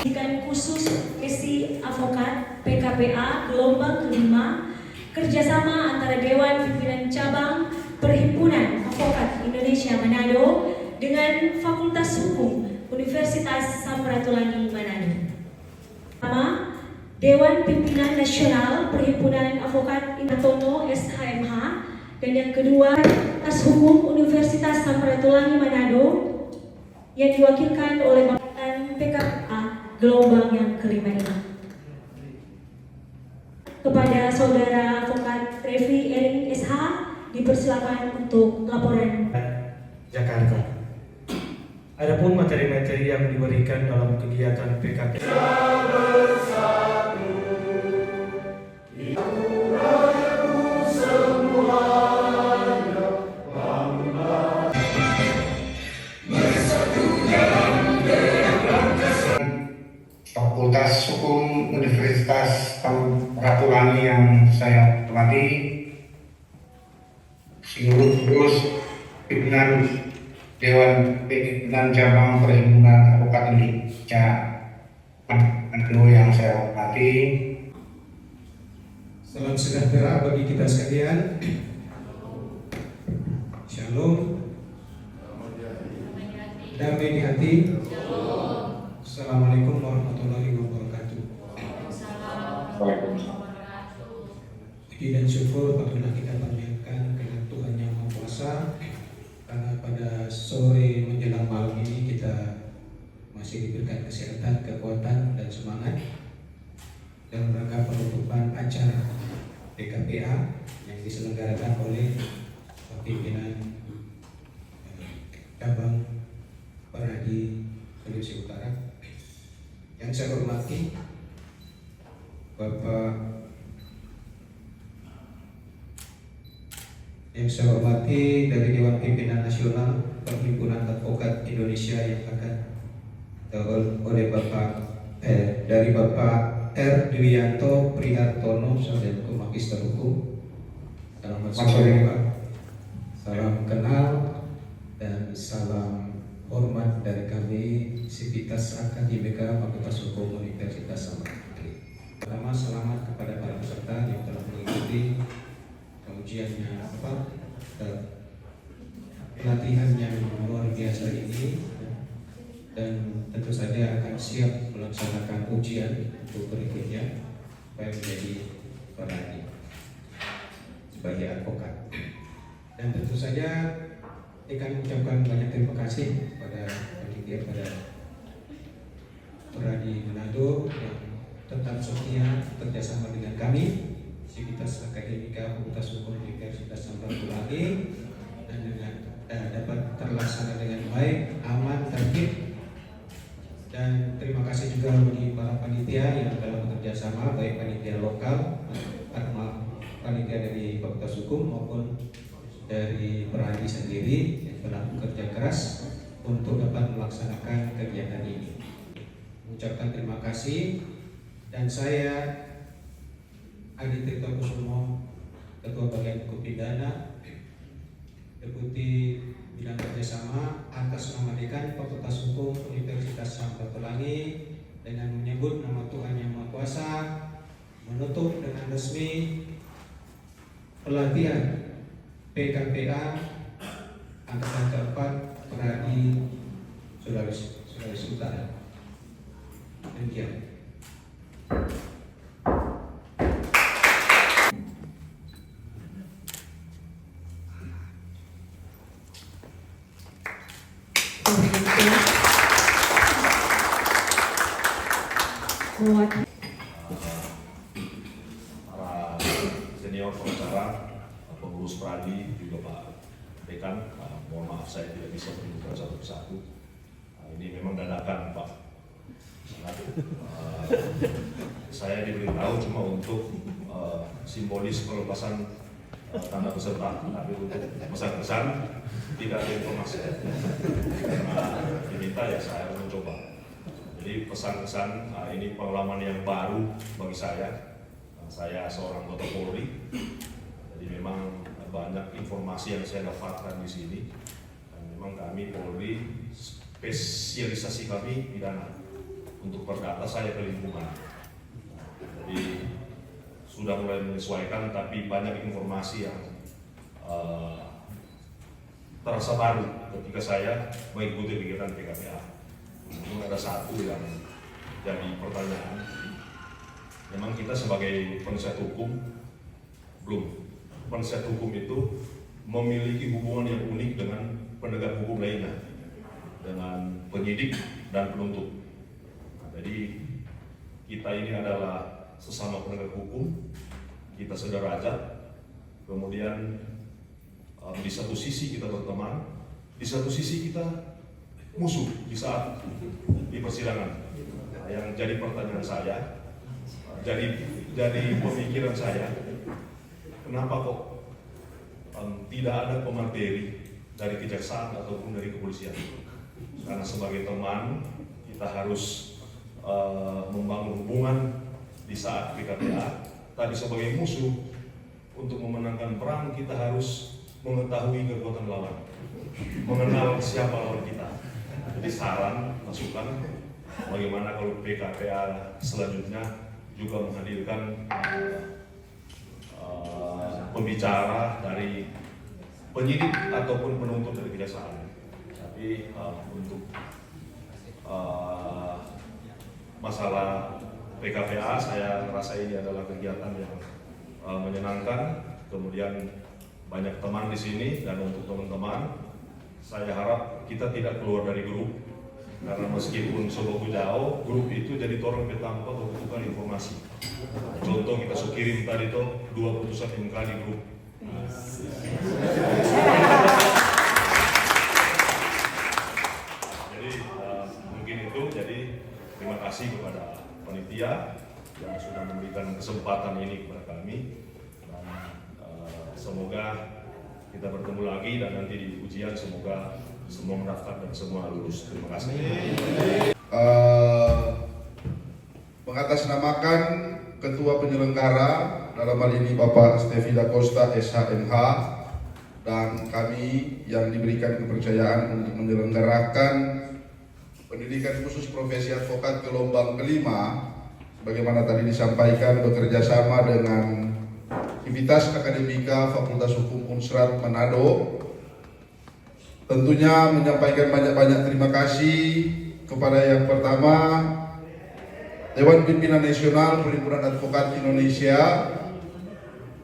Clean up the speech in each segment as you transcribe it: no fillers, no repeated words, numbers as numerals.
Pendidikan khusus profesi advokat PKPA gelombang kelima, kerjasama antara Dewan Pimpinan Cabang Perhimpunan Advokat Indonesia Manado dengan Fakultas Hukum Universitas Samratulangi Manado. Pertama, Dewan Pimpinan Nasional Perhimpunan Advokat Indonesia SHMH, dan yang kedua Fakultas Hukum Universitas Samratulangi Manado yang diwakilkan oleh Bapak PKPA gelombang yang kelima ini. Kepada Saudara Advokat Revi Ering SH dipersilakan untuk laporan. Jakarta. Adapun materi-materi yang diberikan dalam kegiatan PKPA Fakultas Hukum Universitas Samratulangi yang saya hormati, seluruh pimpinan Dewan Pimpinan Cabang Perhimpunan Advokat Indonesia Manado yang saya hormati. Salam sejahtera bagi kita sekalian. Shalom. Damai di hati. Assalamualaikum warahmatullahi wabarakatuh. Puji dan syukur patutlah kita panjatkan kepada Tuhan Yang Maha Kuasa, karena pada sore menjelang malam ini kita masih diberikan kesehatan, kekuatan, dan semangat dalam rangka penutupan acara PKPA yang diselenggarakan oleh pimpinan cabang Peradi Sulawesi Utara. Yang saya hormati dari Dewan Pimpinan Nasional Perhimpunan Advokat Indonesia yang akan oleh dari Bapak R. Dwianto Prihartono, Sarjana Magister Hukum. Selamat sore Pak. Salam kenal dan salam hormat dari kami Sivitas Akademika Fakultas Hukum Universitas Samratulangi. Pertama, selamat kepada para peserta yang telah mengikuti ujiannya pelatihan yang luar biasa ini, dan tentu saja akan siap melaksanakan ujian untuk berikutnya supaya menjadi peradi sebagai advokat. Dan tentu saja akan mengucapkan banyak terima kasih pada panitia, pada Peradi Manado yang tetap setia kerjasama dengan kami Sivitas Akademika Fakultas Hukum Universitas Samratulangi, dan dengan dapat terlaksana dengan baik, aman, tertib. Dan terima kasih juga bagi para panitia yang telah bekerja sama, baik panitia lokal, panitia dari Fakultas Hukum maupun dari Peradi sendiri yang telah bekerja keras untuk dapat melaksanakan kegiatan ini. Mengucapkan terima kasih, dan saya Adi Tirta Kusumo, Ketua Bagian Hukum Pidana, Deputi Bidang Kerjasama, atas nama Dekan Fakultas Hukum Universitas Samratulangi, dengan menyebut nama Tuhan Yang Maha Kuasa, menutup dengan resmi pelatihan PKPA angkatan keempat Peradi Sulawesi Utara. Demikian. Para senior pengacara, pengurus Peradi, juga Pak Dekan, mohon maaf saya tidak bisa menyebutkan satu persatu. Ini memang dadakan Pak. Saya diberitahu cuma untuk simbolis pelepasan tanda peserta, tapi untuk pesan-pesan tidak ada informasi. Karena diminta ya saya mencoba. Jadi pesan-pesan ini pengalaman yang baru bagi saya. Saya seorang anggota Polri, jadi memang banyak informasi yang saya dapatkan di sini. Dan memang kami Polri spesialisasi kami pidana. untuk perdata saya ke lingkungan. Jadi sudah mulai menyesuaikan, tapi banyak informasi yang terasa baru ketika saya mengikuti kegiatan PKPA. Namun ada satu yang jadi pertanyaan. Memang kita sebagai penasihat hukum, penasihat hukum itu memiliki hubungan yang unik dengan penegak hukum lainnya, dengan penyidik dan penuntut. Nah, jadi kita ini adalah sesama penegak hukum, kita sederajat, kemudian di satu sisi kita berteman, di satu sisi kita musuh di saat di persidangan. Nah, yang jadi pertanyaan saya, jadi pemikiran saya, kenapa kok tidak ada pemateri dari kejaksaan ataupun dari kepolisian? Karena sebagai teman kita harus membangun hubungan di saat PKPA. Tapi sebagai musuh, untuk memenangkan perang kita harus mengetahui kekuatan lawan, mengenal siapa lawan kita. Jadi saran, masukan, bagaimana kalau PKPA selanjutnya juga menghadirkan pembicara dari penyidik ataupun penuntut dari kejaksaan. Tapi untuk masalah PKPA, saya rasa ini adalah kegiatan yang menyenangkan. Kemudian banyak teman di sini, dan untuk teman-teman, saya harap kita tidak keluar dari grup. Karena meskipun sebegitu jauh, grup itu jadi torong petampa membutuhkan informasi. Contoh kita kirim tadi tuh 2 putusan MK di grup. Jadi mungkin itu. Jadi terima kasih kepada panitia yang sudah memberikan kesempatan ini kepada kami. Dan semoga kita bertemu lagi, dan nanti di ujian semoga semua mendaftar dan semua lulus. Terima kasih. Mengatasnamakan Ketua Penyelenggara, dalam hal ini Bapak Stefi Da Costa SHMH, dan kami yang diberikan kepercayaan untuk menyelenggarakan pendidikan khusus profesi advokat gelombang kelima, sebagaimana tadi disampaikan, bekerja sama dengan Civitas Akademika Fakultas Hukum Unsrat Manado. Tentunya menyampaikan banyak-banyak terima kasih kepada yang pertama Dewan Pimpinan Nasional Perhimpunan Advokat Indonesia,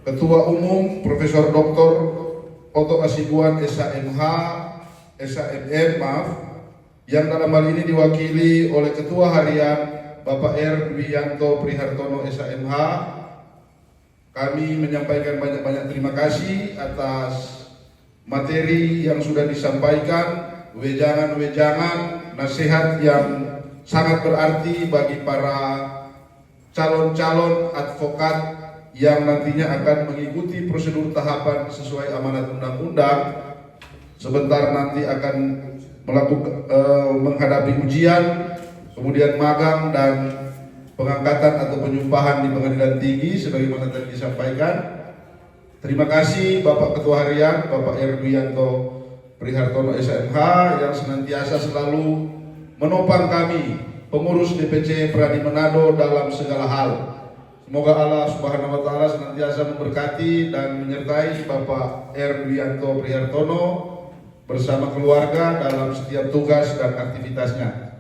Ketua Umum Profesor Dr. Oto Hasibuan SHMH, yang dalam hal ini diwakili oleh Ketua Harian Bapak R. Dwianto Prihartono SHMH. Kami menyampaikan banyak-banyak terima kasih atas materi yang sudah disampaikan, wejangan-wejangan, nasihat yang sangat berarti bagi para calon-calon advokat yang nantinya akan mengikuti prosedur tahapan sesuai amanat undang-undang. Sebentar nanti akan menghadapi ujian, kemudian magang dan pengangkatan atau penyumpahan di pengadilan tinggi sebagaimana tadi disampaikan. Terima kasih Bapak Ketua Harian, Bapak Erwianto Prihartono SHMH, yang senantiasa selalu menopang kami, pengurus DPC Pradi Manado, dalam segala hal. Semoga Allah Subhanahu wa Ta'ala senantiasa memberkati dan menyertai Bapak Erwianto Prihartono bersama keluarga dalam setiap tugas dan aktivitasnya.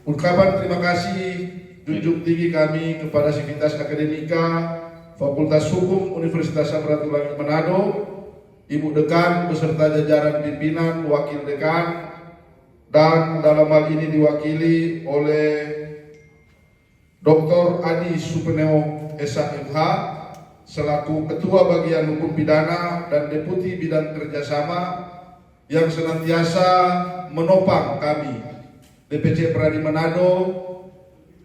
Ungkapan terima kasih junjung tinggi kami kepada Civitas Akademika Fakultas Hukum Universitas Samratulangi Manado, Ibu Dekan beserta jajaran pimpinan, Wakil Dekan, dan dalam hal ini diwakili oleh Dr. Adi Supeneo SHMH selaku Ketua Bagian Hukum Pidana dan Deputi Bidang Kerjasama, yang senantiasa menopang kami DPC Pradi Manado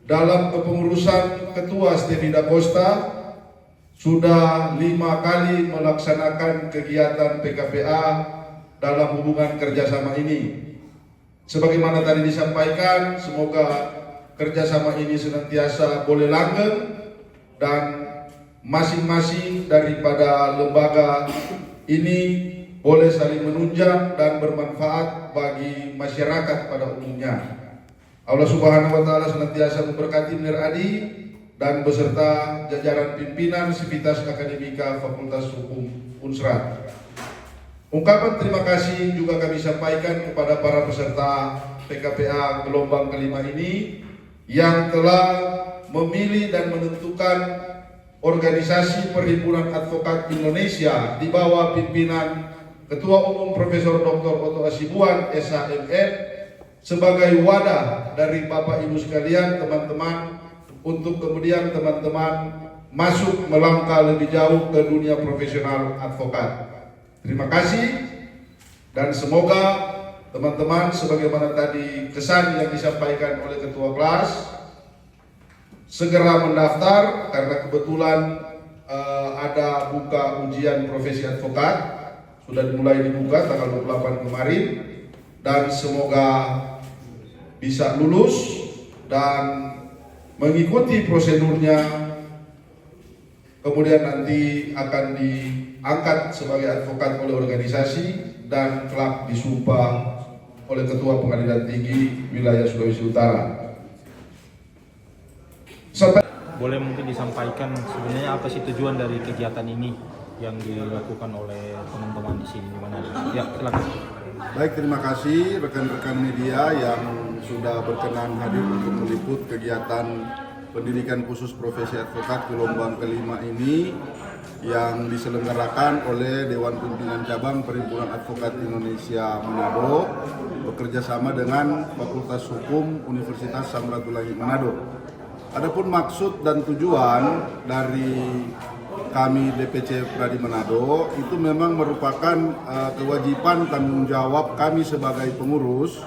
dalam kepengurusan Ketua Stefi Da Costa. Sudah 5 kali melaksanakan kegiatan PKPA dalam hubungan kerjasama ini. Sebagaimana tadi disampaikan, semoga kerjasama ini senantiasa boleh langgeng dan masing-masing daripada lembaga ini boleh saling menunjang dan bermanfaat bagi masyarakat pada umumnya. Allah Subhanahu wa taala senantiasa memberkati Mir Adi dan beserta jajaran pimpinan Sivitas Akademika Fakultas Hukum Unsrat. Ungkapan terima kasih juga kami sampaikan kepada para peserta PKPA gelombang kelima ini yang telah memilih dan menentukan organisasi Perhimpunan Advokat Indonesia di bawah pimpinan Ketua Umum Profesor Dr. Otto Hasibuan, SHMM, sebagai wadah dari Bapak Ibu sekalian, teman-teman, untuk kemudian teman-teman masuk melangkah lebih jauh ke dunia profesional advokat. Terima kasih dan semoga teman-teman sebagaimana tadi kesan yang disampaikan oleh Ketua kelas segera mendaftar karena kebetulan ada buka ujian profesi advokat, sudah dimulai dibuka tanggal 28 kemarin, dan semoga bisa lulus dan mengikuti prosedurnya, kemudian nanti akan diangkat sebagai advokat oleh organisasi dan kelak disumpah oleh Ketua Pengadilan Tinggi Wilayah Sulawesi Utara. Boleh mungkin disampaikan sebenarnya apa sih tujuan dari kegiatan ini yang dilakukan oleh teman-teman di sini di Manado? Ya, silakan. Baik, terima kasih rekan-rekan media yang sudah berkenan hadir untuk meliput kegiatan pendidikan khusus profesi advokat gelombang kelima ini yang diselenggarakan oleh Dewan Pimpinan Cabang Perhimpunan Advokat Indonesia Manado bekerjasama dengan Fakultas Hukum Universitas Samratulangi Manado. Adapun maksud dan tujuan dari kami DPC Pradi Manado itu memang merupakan kewajiban tanggung jawab kami sebagai pengurus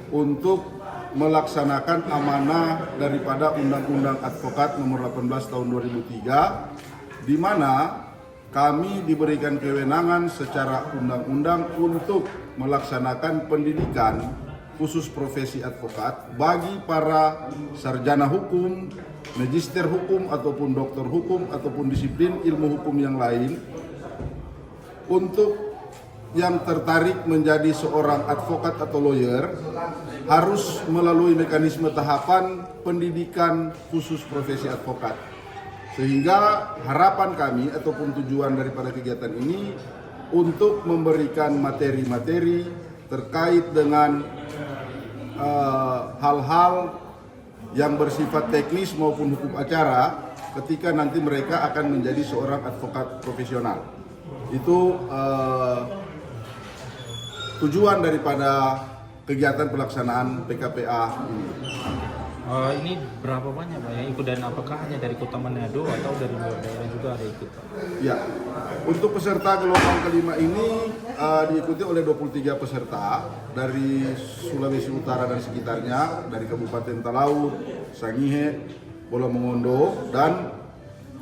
untuk melaksanakan amanah daripada Undang-Undang Advokat Nomor 18 Tahun 2003, di mana kami diberikan kewenangan secara undang-undang untuk melaksanakan pendidikan khusus profesi advokat bagi para sarjana hukum, magister hukum ataupun doktor hukum ataupun disiplin ilmu hukum yang lain untuk yang tertarik menjadi seorang advokat atau lawyer harus melalui mekanisme tahapan pendidikan khusus profesi advokat. Sehingga harapan kami ataupun tujuan daripada kegiatan ini untuk memberikan materi-materi terkait dengan hal-hal yang bersifat teknis maupun hukum acara ketika nanti mereka akan menjadi seorang advokat profesional. Itu tujuan daripada kegiatan pelaksanaan PKPA ini. Ini berapa banyak Pak yang ikut dan apakah hanya dari Kota Manado atau dari luar daerah juga ada ikut Pak? Ya, untuk peserta gelombang kelima ini diikuti oleh 23 peserta dari Sulawesi Utara dan sekitarnya, dari Kabupaten Talaut, Sangihe, Bolamongondo, dan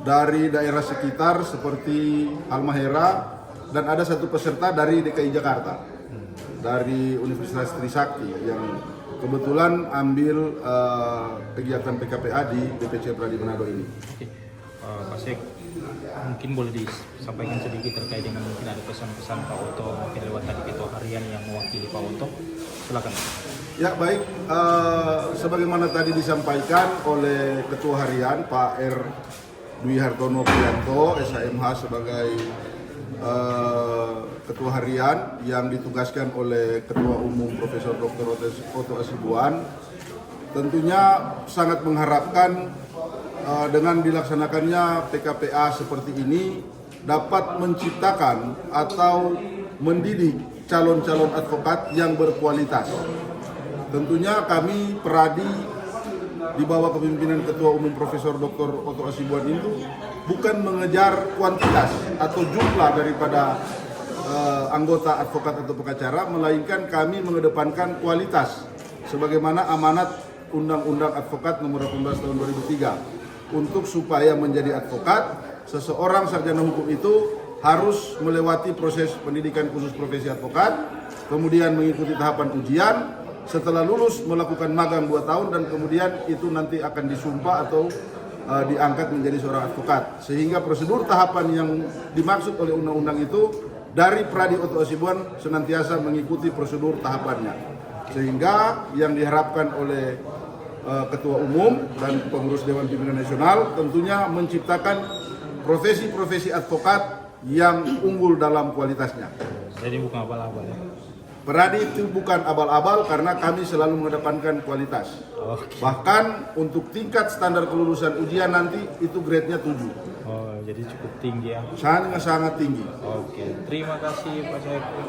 dari daerah sekitar seperti Halmahera, dan ada satu peserta dari DKI Jakarta, dari Universitas Trisakti yang kebetulan ambil kegiatan PKPA di DPC Pradi Manado ini. Oke. Pak Sek, mungkin boleh disampaikan sedikit terkait dengan mungkin ada pesan-pesan Pak Otto mungkin lewat tadi Ketua Harian yang mewakili Pak Otto. Silakan. Ya baik, sebagaimana tadi disampaikan oleh Ketua Harian Pak R. Dwi Hartono Prianto, SHMH sebagai Ketua Harian yang ditugaskan oleh Ketua Umum Profesor Dr. Otto Hasibuan, tentunya sangat mengharapkan dengan dilaksanakannya PKPA seperti ini dapat menciptakan atau mendidik calon-calon advokat yang berkualitas. Tentunya kami Pradi di bawah kepemimpinan Ketua Umum Profesor Dr. Otto Hasibuan itu bukan mengejar kuantitas atau jumlah daripada anggota advokat atau pengacara, melainkan kami mengedepankan kualitas sebagaimana amanat Undang-Undang Advokat Nomor 18 Tahun 2003. Untuk supaya menjadi advokat, seseorang sarjana hukum itu harus melewati proses pendidikan khusus profesi advokat, kemudian mengikuti tahapan ujian, setelah lulus melakukan magang 2 tahun, dan kemudian itu nanti akan disumpah atau diangkat menjadi seorang advokat. Sehingga prosedur tahapan yang dimaksud oleh undang-undang itu dari Pradi Otto Hasibuan senantiasa mengikuti prosedur tahapannya. Sehingga yang diharapkan oleh Ketua Umum dan pengurus Dewan Pimpinan Nasional tentunya menciptakan profesi-profesi advokat yang unggul dalam kualitasnya. Jadi bukan abal-abal ya. Peradi itu bukan abal-abal karena kami selalu mengedepankan kualitas. Oke. Bahkan untuk tingkat standar kelulusan ujian nanti itu grade-nya 7. Oh, jadi cukup tinggi ya. Sangat tinggi. Oke, terima kasih Pak Saiful.